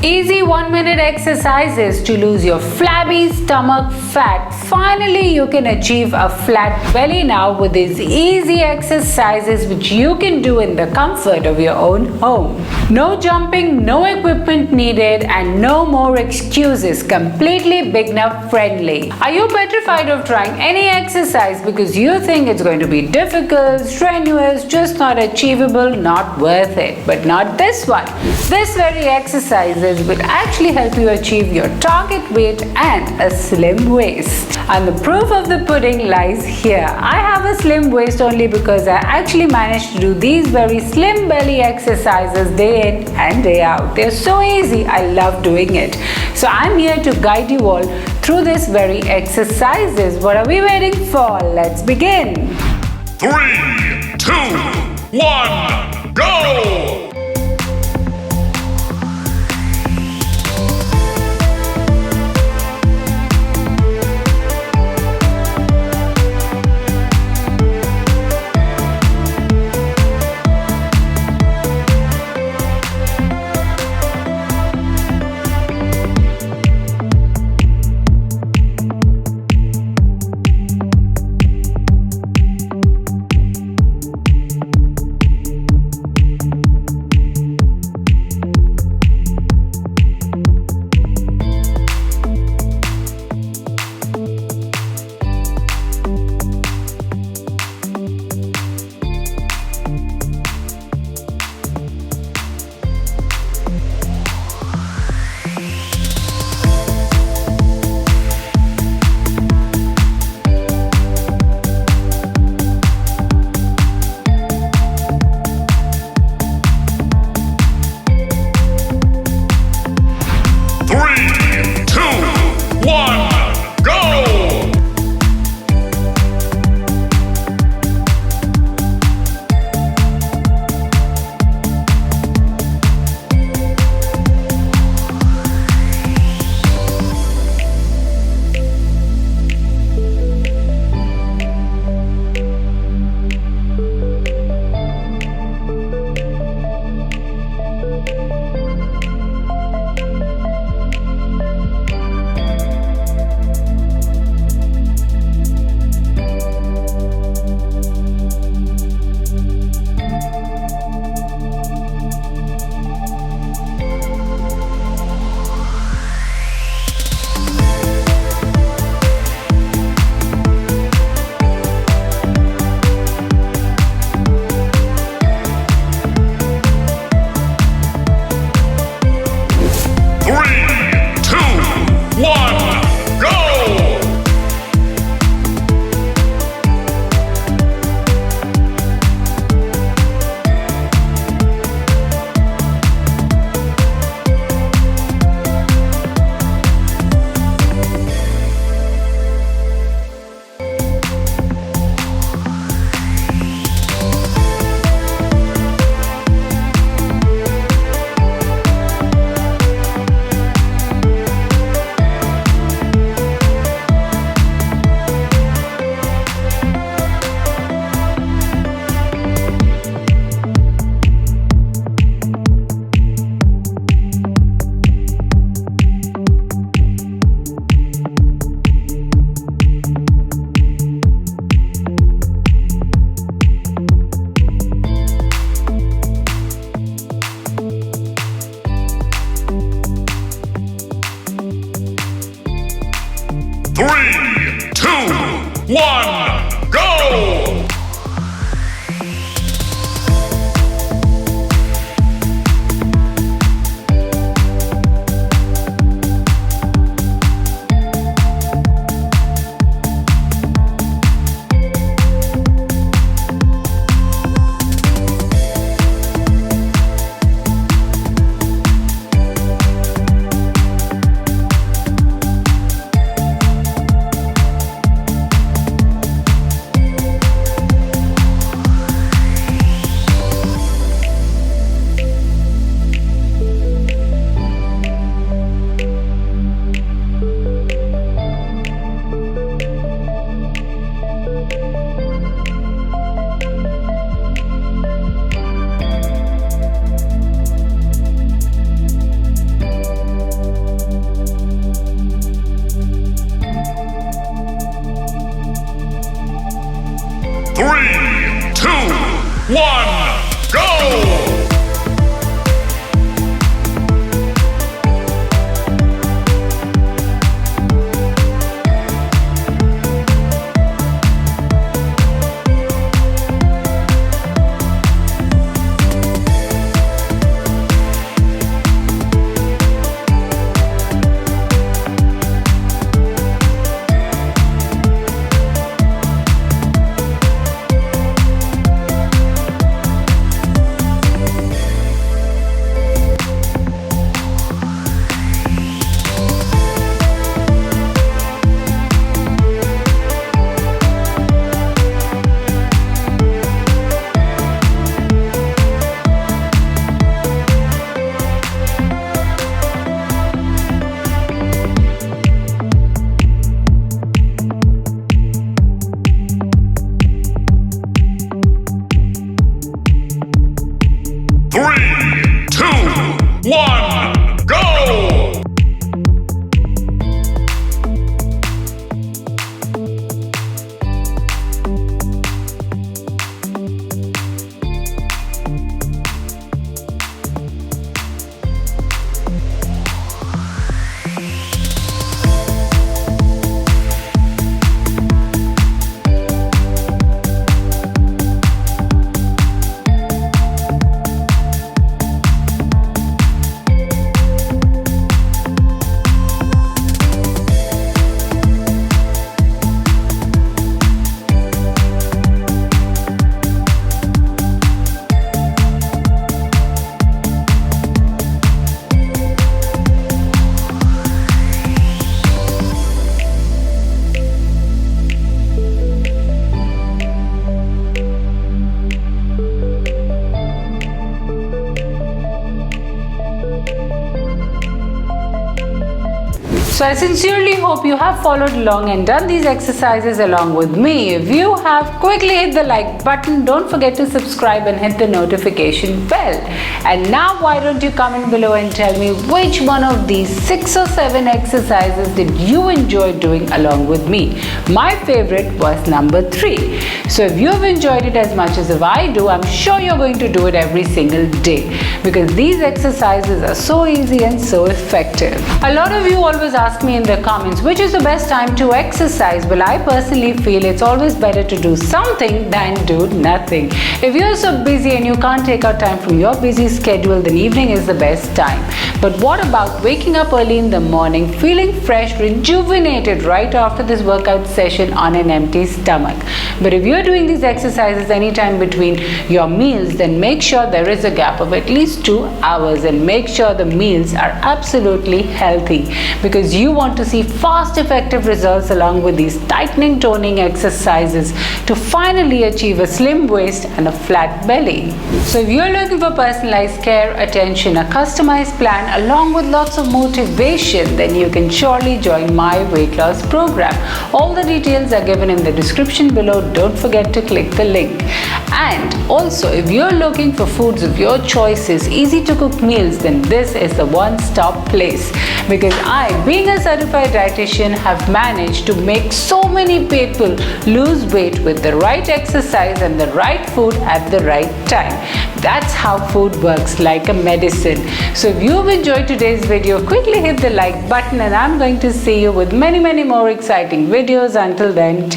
Easy 1-minute exercises to lose your flabby stomach fat. Finally, you can achieve a flat belly now with these easy exercises which you can do in the comfort of your own home. No jumping, no equipment needed, and no more excuses. Completely beginner friendly. Are you petrified of trying any exercise because you think it's going to be difficult, strenuous, just not achievable, not worth it? But not this one. This very exercise will actually help you achieve your target weight and a slim waist. And the proof of the pudding lies here. I have a slim waist only because I actually managed to do these very slim belly exercises day in and day out. They're so easy. I love doing it. So I'm here to guide you all through this very exercises. What are we waiting for? Let's begin. 3, 2, 1, go! Three, two, one, go! go! So I sincerely hope you have followed along and done these exercises along with me. If you have, quickly hit the like button. Don't forget to subscribe and hit the notification bell. And now why don't you comment below and tell me which one of these 6 or 7 exercises did you enjoy doing along with me? My favorite was number 3. So if you have enjoyed it as much as if I do, I'm sure you're going to do it every single day, because these exercises are so easy and so effective. A lot of you always ask me in the comments which is the best time to exercise. Well, I personally feel it's always better to do something than do nothing. If you're so busy and you can't take out time from your busy schedule, then evening is the best time. But what about waking up early in the morning, feeling fresh, rejuvenated right after this workout session on an empty stomach? But if you're doing these exercises anytime between your meals, then make sure there is a gap of at least 2 hours, and make sure the meals are absolutely healthy, because you want to see fast, effective results along with these tightening, toning exercises to finally achieve a slim waist and a flat belly. So if you're looking for personalized care, attention, a customized plan along with lots of motivation, then you can surely join my weight loss program. All the details are given in the description below. Don't forget to click the link. And also, if you're looking for foods of your choices, easy to cook meals, then this is the one-stop place, because I, being a certified dietitian, have managed to make so many people lose weight with the right exercise and the right food at the right time. That's how food works, like a medicine. So if you've enjoyed today's video, quickly hit the like button, and I'm going to see you with many more exciting videos. Until then,